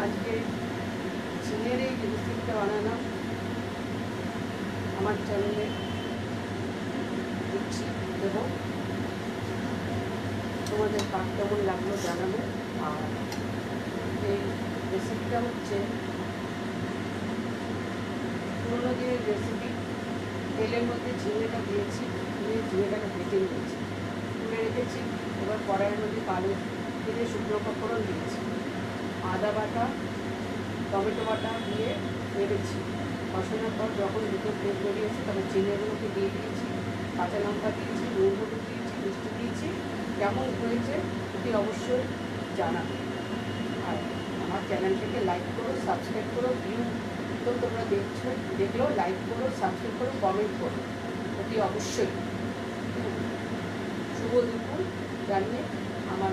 আজকে ঝিঙের এই রেসিপিটা বানালাম আমার চ্যানেলে দিচ্ছি, দেবো। তোমাদের কার কেমন লাগলো জানাবে। আর এই রেসিপিটা হচ্ছে পুরোনো দিনের রেসিপি। তেলের মধ্যে ঝিঙেটা দিয়েছি, দিয়ে ঝিঙেটাকে ভেজে নিয়েছি, তুলে রেখেছি। এবার কড়াইয়ের মধ্যে কালো জিরে শুকনো পাঁচফোড়ন দিয়েছি, আদা বাটা টমেটো বাটা দিয়ে নেড়েছি। কষানোর পর যখন দুটো তেল বেরিয়েছে তখন ঝিঙেগুলোকে দিয়ে দিয়েছি, কাঁচা লঙ্কা দিয়েছি, নুন হলুদ দিয়েছি, মিষ্টি দিয়েছি। কেমন হয়েছে সেটি অবশ্যই জানাবে। আর আমার চ্যানেলটাকে লাইক করো, সাবস্ক্রাইব করো। ভিউ তো তোমরা দেখলেও লাইক করো, সাবস্ক্রাইব করো, কমেন্ট করো, অতি অবশ্যই। শুভ দুপুর জানিয়ে আমার